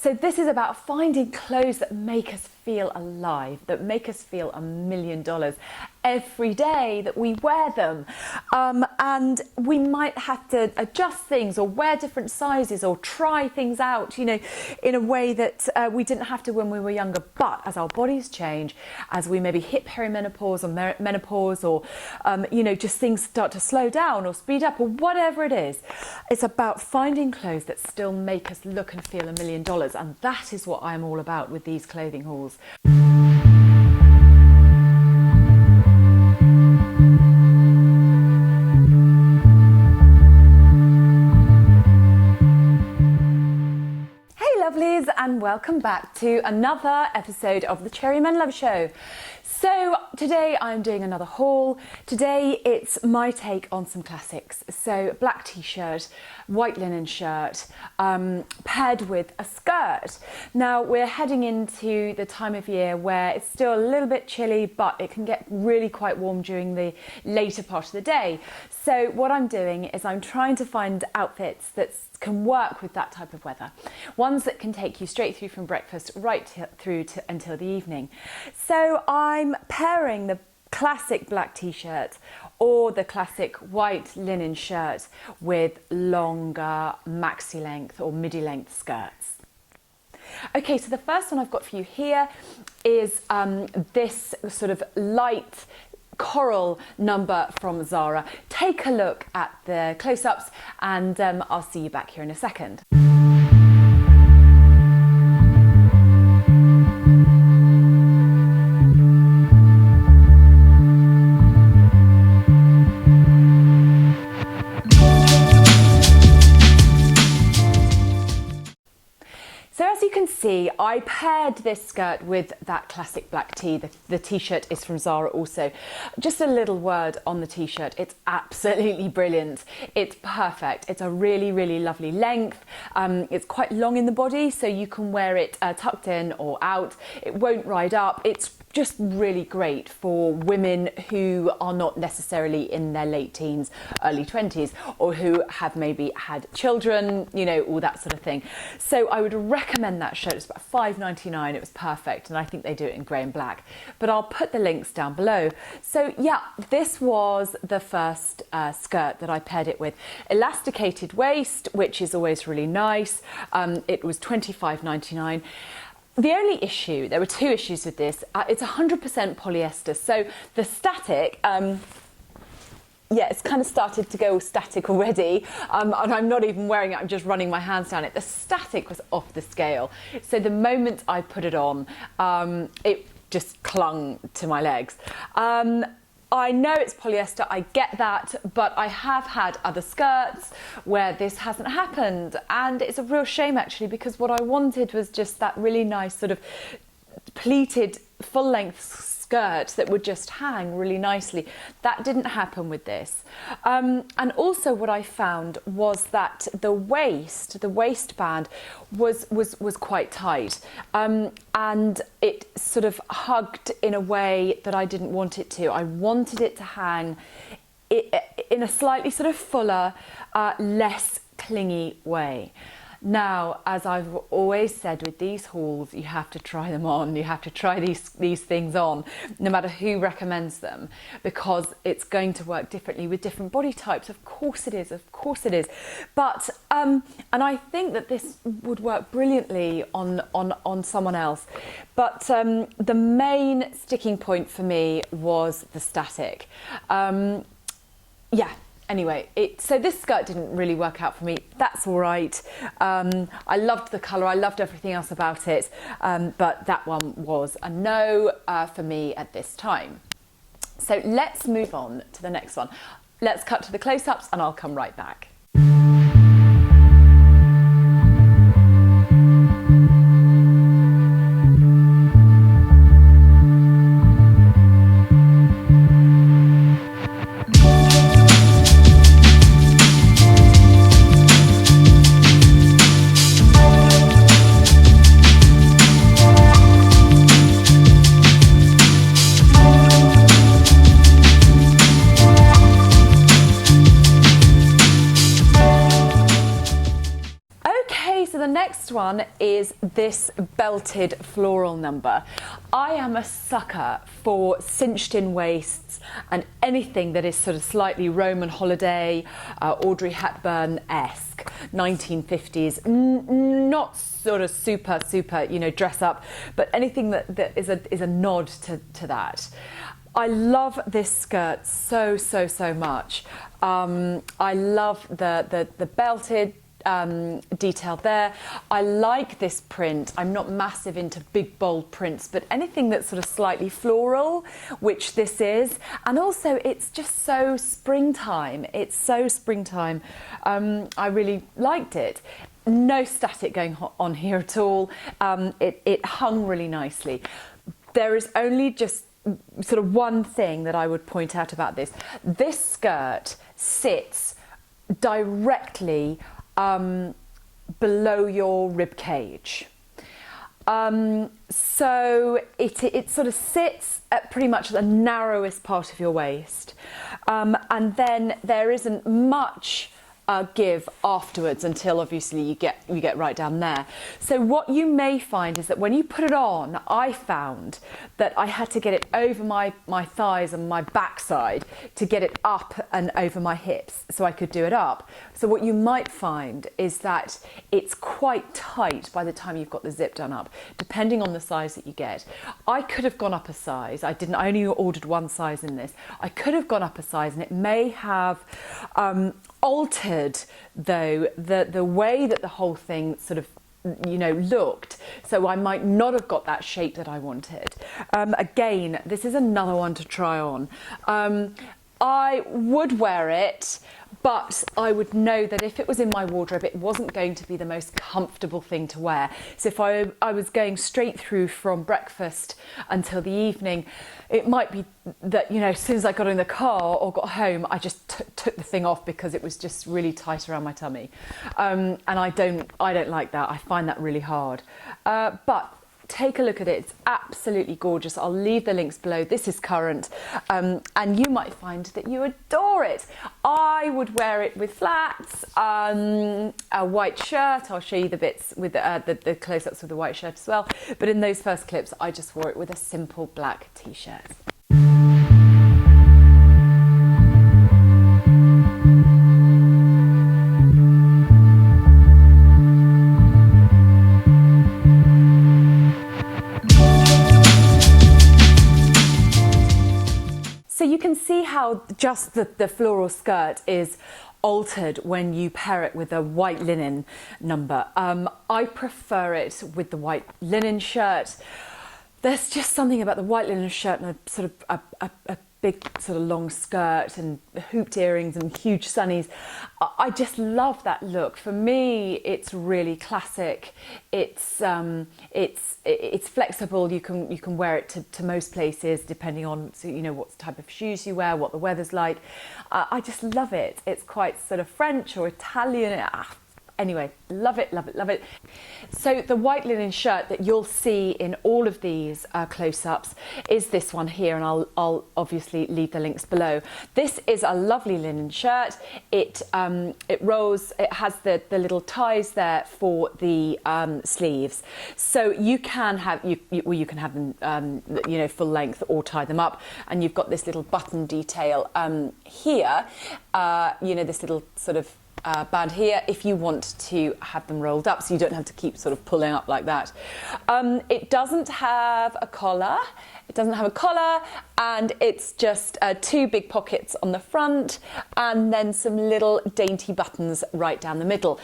So this is about finding clothes that make us feel alive, that make us feel $1 million every day that we wear them. And we might have to adjust things or wear different sizes or try things out, you know, in a way that we didn't have to when we were younger. But as our bodies change, as we maybe hit perimenopause or menopause, or, you know, just things start to slow down or speed up or whatever it is, it's about finding clothes that still make us look and feel $1 million. And that is what I'm all about with these clothing hauls. Lovelies, and welcome back to another episode of the Cherry Menlove Show. So today I'm doing another haul. Today it's my take on some classics. So black t-shirt, white linen shirt, paired with a skirt. Now we're heading into the time of year where it's still a little bit chilly, but it can get really quite warm during the later part of the day. So what I'm doing is I'm trying to find outfits that can work with that type of weather. Ones that can take you straight through from breakfast right through to until the evening. So I'm pairing the classic black t-shirt or the classic white linen shirt with longer maxi length or midi length skirts. Okay, so the first one I've got for you here is this sort of light coral number from Zara. Take a look at the close-ups and I'll see you back here in a second. So as you can see, I paired this skirt with that classic black tee. The t-shirt is from Zara also. Just a little word on the t-shirt. It's absolutely brilliant. It's perfect. It's a really, really lovely length. It's quite long in the body, so you can wear it tucked in or out. It won't ride up. It's just really great for women who are not necessarily in their late teens, early 20s, or who have maybe had children, you know, all that sort of thing. So I would recommend that shirt. It's about $5.99. It was perfect, and I think they do it in grey and black. But I'll put the links down below. So yeah, this was the first skirt that I paired it with. Elasticated waist, which is always really nice. It was $25.99. The only issue, there were two issues with this. It's 100% polyester, so the static, yeah, it's kind of started to go static already, and I'm not even wearing it, I'm just running my hands down it. The static was off the scale, so the moment I put it on, it just clung to my legs. I know it's polyester, I get that, but I have had other skirts where this hasn't happened, and it's a real shame actually, because what I wanted was just that really nice sort of pleated full-length skirt that would just hang really nicely. That didn't happen with this. And also what I found was that the waistband was quite tight, and it sort of hugged in a way that I didn't want it to. I wanted it to hang in a slightly sort of fuller, less clingy way. Now, as I've always said with these hauls, you have to try them on. You have to try these things on, no matter who recommends them, because it's going to work differently with different body types. Of course it is, of course it is. But, and I think that this would work brilliantly on someone else. But the main sticking point for me was the static. Yeah. Anyway, so this skirt didn't really work out for me. That's all right. I loved the colour, I loved everything else about it, but that one was a no for me at this time. So let's move on to the next one. Let's cut to the close-ups and I'll come right back. next one is this belted floral number. I am a sucker for cinched in waists and anything that is sort of slightly Roman holiday, Audrey Hepburn-esque, 1950s, not sort of super, dress up, but anything that is a nod to that. I love this skirt so much. I love the belted detail there. I like this print. I'm not massive into big bold prints, but anything that's sort of slightly floral, which this is, and also it's just so springtime. It's so springtime. I really liked it. No static going on here at all. It hung really nicely. There is only just sort of one thing that I would point out about this. This skirt sits directly below your rib cage. So it sort of sits at pretty much the narrowest part of your waist. And then there isn't much give afterwards until obviously you get right down there. So what you may find is that when you put it on, I found that I had to get it over my thighs and my backside to get it up and over my hips so I could do it up. So what you might find is that it's quite tight by the time you've got the zip done up, depending on the size that you get. I could have gone up a size. I only ordered one size in this. I could have gone up a size, and it may have altered though the way that the whole thing sort of looked, so I might not have got that shape that I wanted. Again, this is another one to try on. I would wear it, but I would know that if it was in my wardrobe, it wasn't going to be the most comfortable thing to wear. So if I was going straight through from breakfast until the evening, it might be that, as soon as I got in the car or got home, I just took the thing off because it was just really tight around my tummy. And I don't like that. I find that really hard. But take a look at it. It's absolutely gorgeous. I'll leave the links below. This is current, and you might find that you adore it. I would wear it with flats, a white shirt. I'll show you the bits with the close-ups with the white shirt as well. But in those first clips, I just wore it with a simple black t-shirt. So you can see how just the floral skirt is altered when you pair it with a white linen number. I prefer it with the white linen shirt. There's just something about the white linen shirt and a sort of a big sort of long skirt and hooped earrings and huge sunnies. I just love that look. For me, it's really classic. It's flexible. You can wear it to most places depending on what type of shoes you wear, what the weather's like. I just love it. It's quite sort of French or Italian. Anyway, love it, love it, love it. So the white linen shirt that you'll see in all of these close-ups is this one here, and I'll obviously leave the links below. This is a lovely linen shirt. It rolls. It has the little ties there for the sleeves, so you can have you can have them full length or tie them up, and you've got this little button detail here. This little sort of band here if you want to have them rolled up, so you don't have to keep sort of pulling up like that. It doesn't have a collar. It doesn't have a collar, and it's just two big pockets on the front and then some little dainty buttons right down the middle.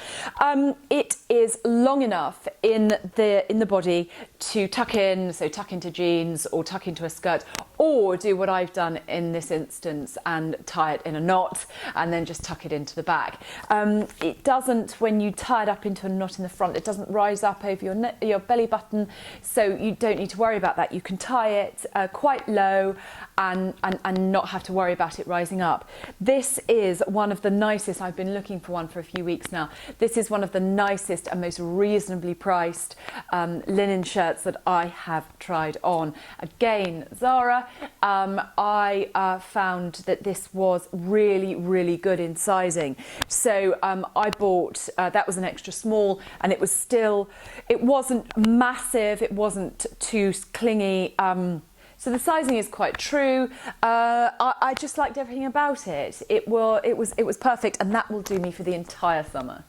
It is long enough in the body to tuck in, so tuck into jeans or tuck into a skirt, or do what I've done in this instance and tie it in a knot and then just tuck it into the back. It doesn't, when you tie it up into a knot in the front, it doesn't rise up over your belly button, so you don't need to worry about that. You can tie it quite low and not have to worry about it rising up. This is one of the nicest, I've been looking for one for a few weeks now, this is one of the nicest and most reasonably priced linen shirts that I have tried on. Again, Zara, Zara. I found that this was really good in sizing. So I bought, that was an extra small, and it wasn't massive, it wasn't too clingy. So the sizing is quite true. I just liked everything about it. It was perfect, and that will do me for the entire summer.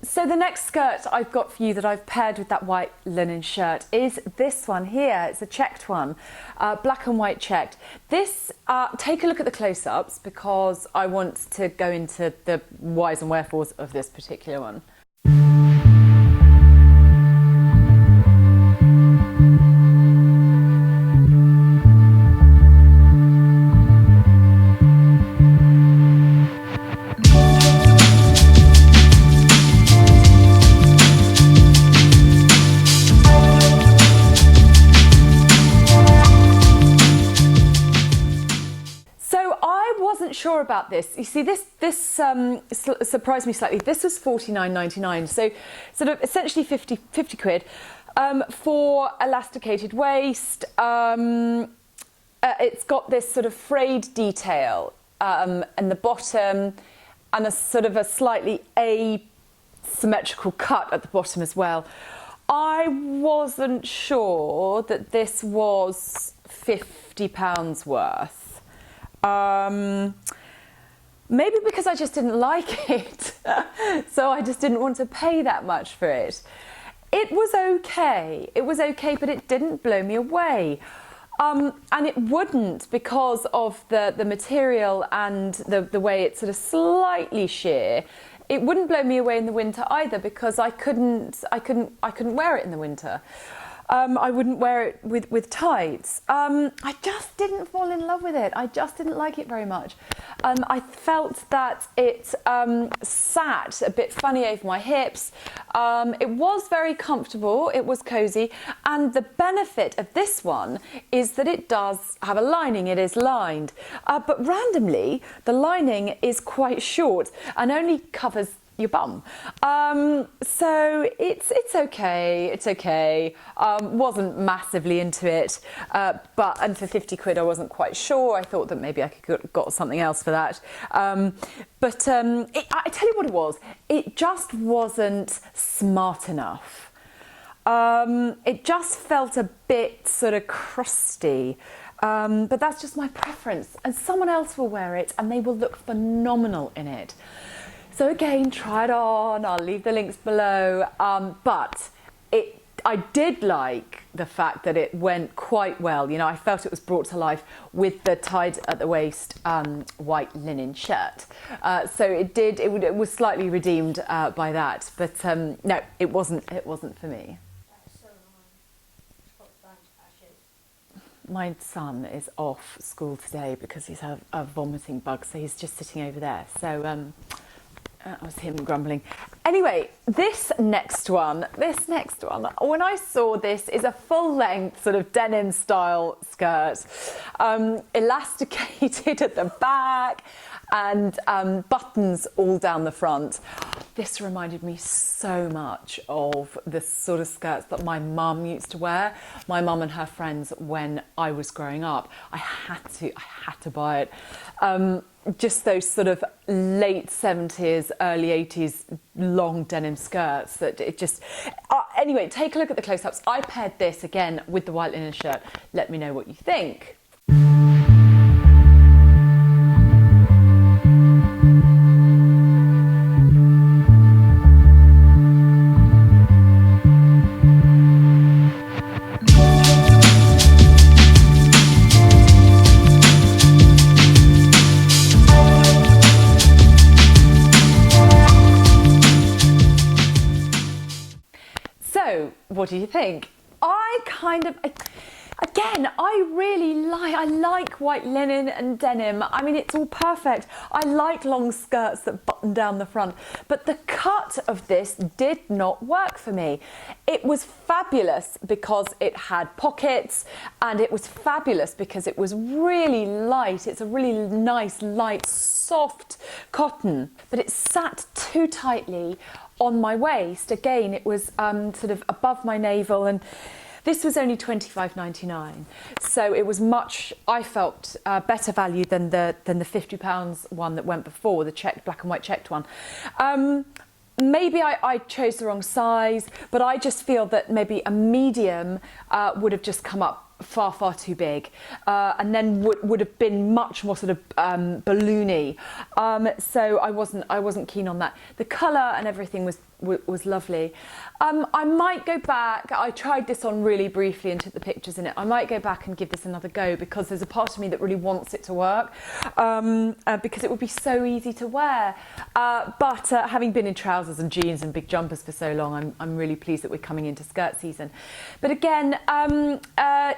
So the next skirt I've got for you that I've paired with that white linen shirt is this one here. It's a checked one, black and white checked. This, take a look at the close-ups because I want to go into the whys and wherefores of this particular one. Sure about this. You see, this surprised me slightly. This was £49.99, so sort of essentially 50 quid for elasticated waist. It's got this sort of frayed detail in the bottom, and a sort of a slightly asymmetrical cut at the bottom as well. I wasn't sure that this was £50 worth. Maybe because I just didn't like it, so I just didn't want to pay that much for it. It was okay, but it didn't blow me away. And it wouldn't because of the material and the way it's sort of slightly sheer. It wouldn't blow me away in the winter either because I couldn't wear it in the winter. I wouldn't wear it with tights. I just didn't fall in love with it. I just didn't like it very much. I felt that it sat a bit funny over my hips. It was very comfortable, it was cosy, and the benefit of this one is that it does have a lining, it is lined. But randomly, the lining is quite short and only covers your bum. So it's okay. Wasn't massively into it, and for 50 quid I wasn't quite sure. I thought that maybe I could got something else for that. I tell you what it was. It just wasn't smart enough. It just felt a bit sort of crusty. But that's just my preference, and someone else will wear it and they will look phenomenal in it. So again, try it on, I'll leave the links below, but I did like the fact that it went quite well. You know, I felt it was brought to life with the tied at the waist white linen shirt. So it was slightly redeemed by that, but no, it wasn't for me. My son is off school today because he's had a vomiting bug, so he's just sitting over there. So that was him grumbling. Anyway, this next one, when I saw this, is a full-length sort of denim style skirt, elasticated at the back and buttons all down the front. This reminded me so much of the sort of skirts that my mum used to wear. My mum and her friends when I was growing up. I had to buy it. Just those sort of late 70s, early 80s long denim skirts that it just... anyway, take a look at the close-ups. I paired this again with the white linen shirt. Let me know what you think. What do you think? I Again, I like white linen and denim. I mean, it's all perfect. I like long skirts that button down the front, but the cut of this did not work for me. It was fabulous because it had pockets, and it was fabulous because it was really light. It's a really nice, light, soft cotton, but it sat too tightly on my waist. Again, it was sort of above my navel, and this was only £25.99, so it was much, I felt, better value than the £50 one that went before, the checked, black and white checked one. Maybe I chose the wrong size, but I just feel that maybe a medium would have just come up far too big, and then would have been much more sort of balloony. So I wasn't keen on that. The colour and everything was lovely. I might go back. I tried this on really briefly and took the pictures in it. I might go back and give this another go because there's a part of me that really wants it to work, because it would be so easy to wear. But having been in trousers and jeans and big jumpers for so long, I'm really pleased that we're coming into skirt season. But again,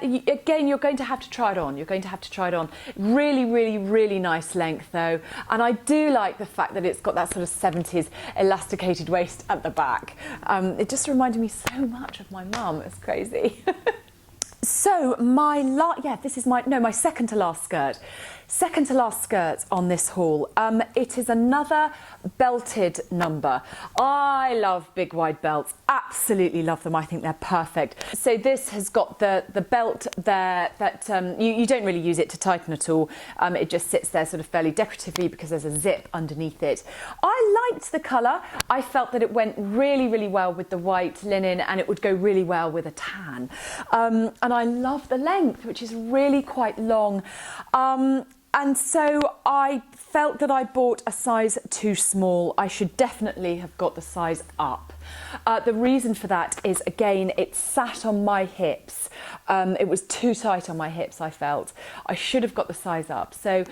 you're going to have to try it on. You're going to have to try it on. Really nice length though, and I do like the fact that it's got that sort of 70s elasticated waist at the back. It just reminded me so much of my mum. It's crazy. So this is my second to last skirt. Second to last skirt on this haul. It is another belted number. I love big wide belts, absolutely love them. I think they're perfect. So this has got the belt there that you don't really use it to tighten at all. It just sits there sort of fairly decoratively because there's a zip underneath it. I liked the colour. I felt that it went really well with the white linen, and it would go really well with a tan. And I love the length, which is really quite long. And so I felt that I bought a size too small. I should definitely have got the size up. The reason for that is, again, it sat on my hips. It was too tight on my hips, I felt. I should have got the size up. So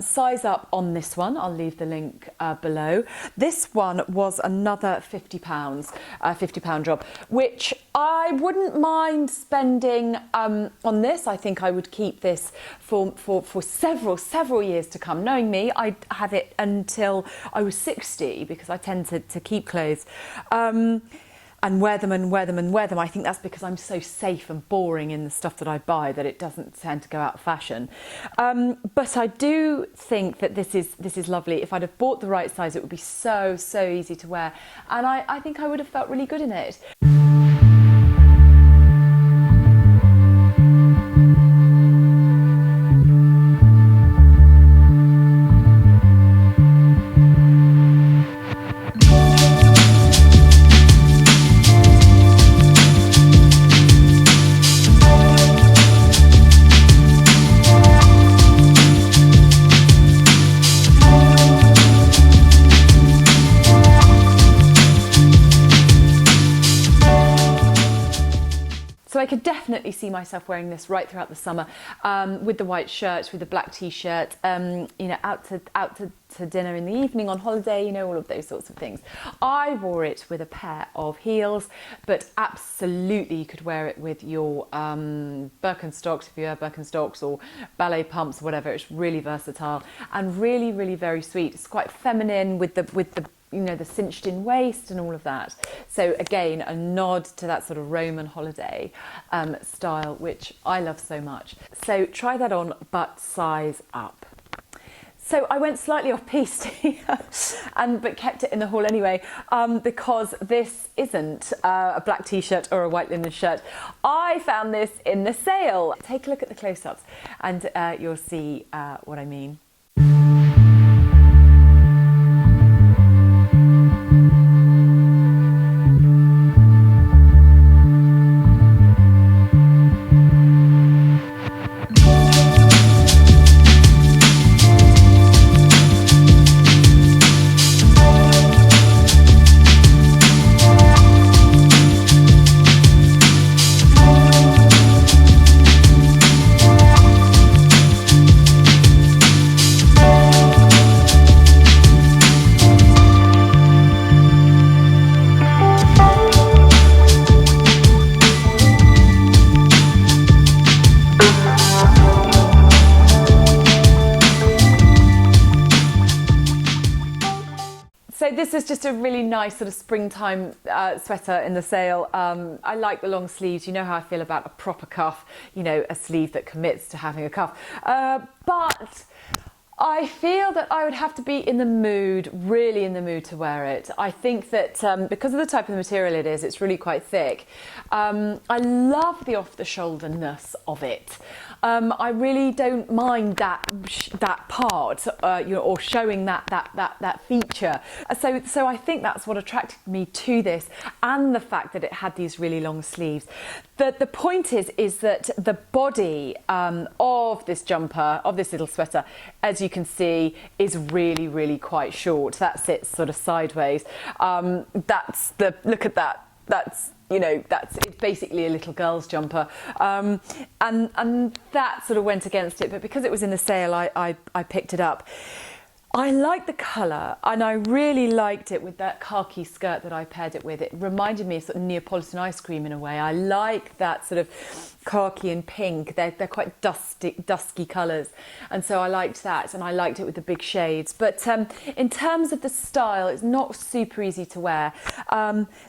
size up on this one. I'll leave the link below. This one was another £50, £50 job, which I wouldn't mind spending on this. I think I would keep this for several years to come. Knowing me, I'd have it until I was 60 because I tend to keep clothes. And wear them. I think that's because I'm so safe and boring in the stuff that I buy that it doesn't tend to go out of fashion. But I do think that this is lovely. If I'd have bought the right size, it would be so easy to wear. And I think I would have felt really good in it. So I could definitely see myself wearing this right throughout the summer, with the white shirt, with the black t-shirt, out to dinner in the evening, on holiday, all of those sorts of things. I wore it with a pair of heels, but absolutely you could wear it with your Birkenstocks, if you wear Birkenstocks, or ballet pumps, whatever. It's really versatile and really very sweet. It's quite feminine with the the cinched in waist and all of that. So again, a nod to that sort of Roman holiday style, which I love so much. So try that on, but size up. So I went slightly off piste but kept it in the haul anyway, because this isn't a black t-shirt or a white linen shirt. I found this in the sale. Take a look at the close-ups and you'll see what I mean. this is just a really nice sort of springtime sweater in the sale. I like the long sleeves. You know how I feel about a proper cuff, you know, a sleeve that commits to having a cuff. But I feel that I would have to be in the mood, really in the mood to wear it. I think that because of the type of material it is, it's really quite thick. I love the off-the-shoulderness of it. I really don't mind that part, you know, or showing that feature. So I think that's what attracted me to this, and the fact that it had these really long sleeves. The point is that the body of this jumper, of this little sweater, as you can see, is really quite short. That sits sort of sideways. Look at that. That's, you know, it's basically a little girl's jumper, and that sort of went against it. But because it was in the sale, I picked it up. I like the colour, and I really liked it with that khaki skirt that I paired it with. It reminded me of sort of Neapolitan ice cream in a way. I like that sort of khaki and pink. They're quite dusky colours, and so I liked that, and I liked it with the big shades. But in terms of the style, it's not super easy to wear.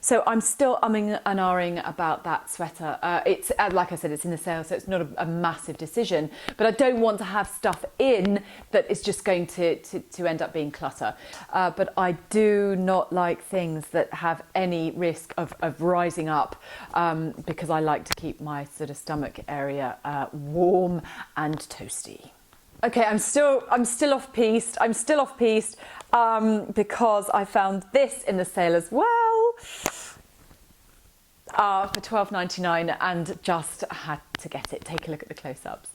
So I'm still umming and ahhing about that sweater. It's like I said, it's in the sale, so it's not a massive decision. But I don't want to have stuff in that is just going to end up being clutter. But I do not like things that have any risk of rising up, because I like to keep my sort of stomach area warm and toasty. Okay, I'm still off piste. I'm still off piste because I found this in the sale as well for £12.99 and just had to get it. Take a look at the close-ups.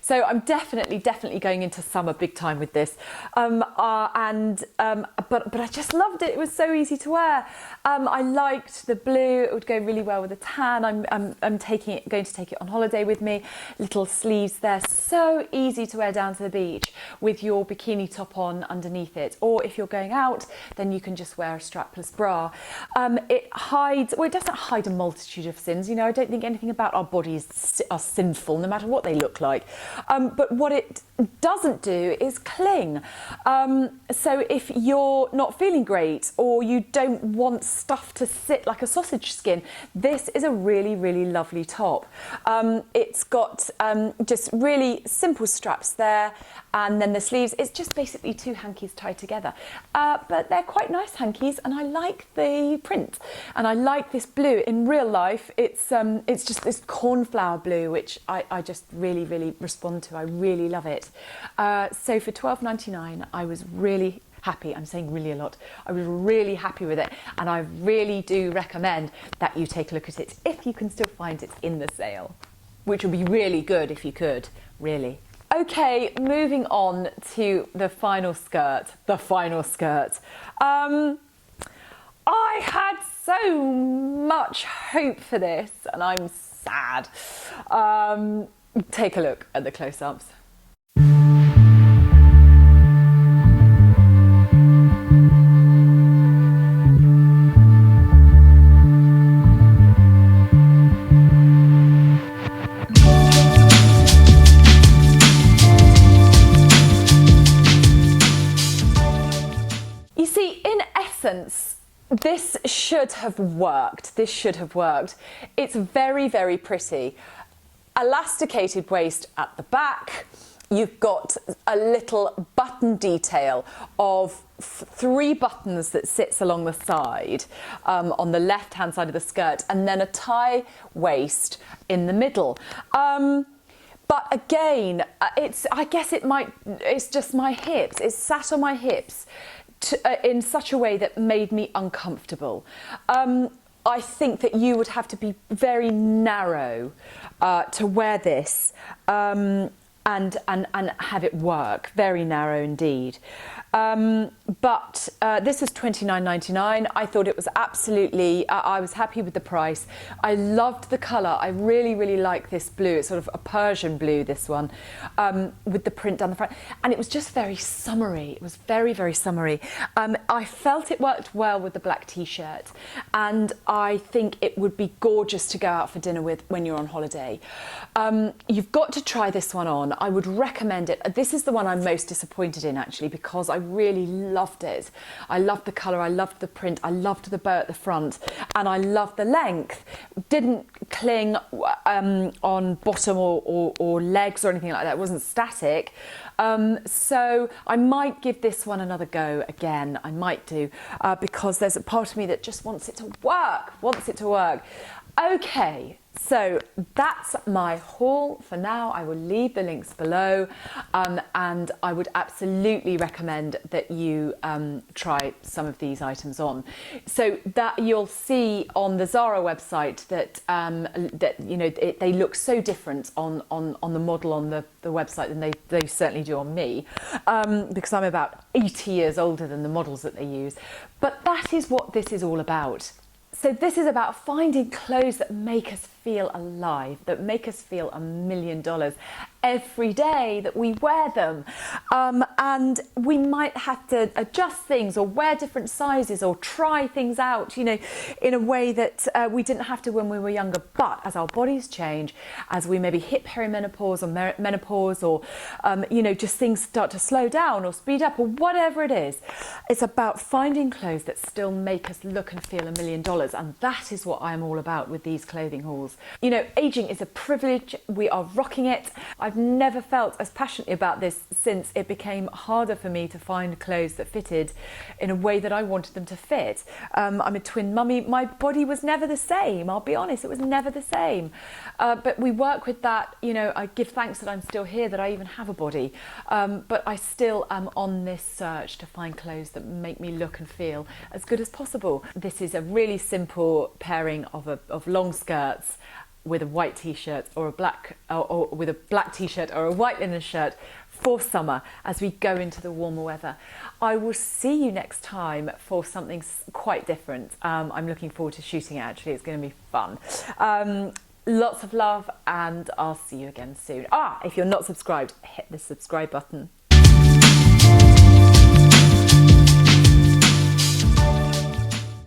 So I'm definitely going into summer big time with this, but I just loved it. It was so easy to wear. I liked the blue. It would go really well with a tan. I'm going to take it on holiday with me. Little sleeves there, so easy to wear down to the beach with your bikini top on underneath it. Or if you're going out, then you can just wear a strapless bra. It doesn't hide a multitude of sins. You know, I don't think anything about our bodies are sinful, no matter what they look like. But what it doesn't do is cling. So if you're not feeling great, or you don't want stuff to sit like a sausage skin, this is a really lovely top. It's got just really simple straps there, and then the sleeves, it's just basically two hankies tied together. But they're quite nice hankies, and I like the print, and I like this blue. In real life, it's just this cornflower blue, which I just really respond to. I really love it. So for £12.99, I was really happy. I'm saying really a lot. I was really happy with it, and I really do recommend that you take a look at it if you can still find it in the sale, which would be really good if you could, really. Okay, moving on to the final skirt. I had so much hope for this, and I'm sad. Take a look at the close-ups. You see, in essence, this should have worked. It's very pretty. Elasticated waist at the back. You've got a little button detail of 3 buttons that sits along the side on the left hand side of the skirt, and then a tie waist in the middle. But again, I guess it's just my hips. It sat on my hips in such a way that made me uncomfortable. I think that you would have to be very narrow to wear this and have it work. Very narrow indeed. But this was $29.99. I thought it was absolutely, I was happy with the price. I loved the colour. I really, really like this blue. It's sort of a Persian blue, this one, with the print down the front. And it was just very summery. It was very, very summery. I felt it worked well with the black t-shirt. And I think it would be gorgeous to go out for dinner with when you're on holiday. You've got to try this one on. I would recommend it. This is the one I'm most disappointed in, actually, because I really loved it. I loved the colour, I loved the print, I loved the bow at the front, and I loved the length. Didn't cling on bottom or legs or anything like that. It wasn't static. So I might give this one another go again. I might do, because there's a part of me that just wants it to work. Okay, so that's my haul for now. I will leave the links below, and I would absolutely recommend that you try some of these items on. So that you'll see on the Zara website that they look so different on the model on the website than they certainly do on me, because I'm about 80 years older than the models that they use. But that is what this is all about. So this is about finding clothes that make us feel alive, that make us feel $1 million every day that we wear them. And we might have to adjust things or wear different sizes or try things out, in a way that we didn't have to when we were younger. But as our bodies change, as we maybe hit perimenopause or menopause, or, just things start to slow down or speed up or whatever it is, it's about finding clothes that still make us look and feel $1 million. And that is what I'm all about with these clothing hauls. Aging is a privilege. We are rocking it. I've never felt as passionately about this since it became harder for me to find clothes that fitted in a way that I wanted them to fit. I'm a twin mummy. My body was never the same. I'll be honest, it was never the same. But we work with that. I give thanks that I'm still here, that I even have a body. But I still am on this search to find clothes that make me look and feel as good as possible. This is a really simple pairing of long skirts with a white t-shirt or a black or with a black t-shirt or a white linen shirt for summer as we go into the warmer weather. I will see you next time for something quite different. I'm looking forward to shooting it, actually. It's going to be fun. Lots of love, and I'll see you again soon. If you're not subscribed, hit the subscribe button.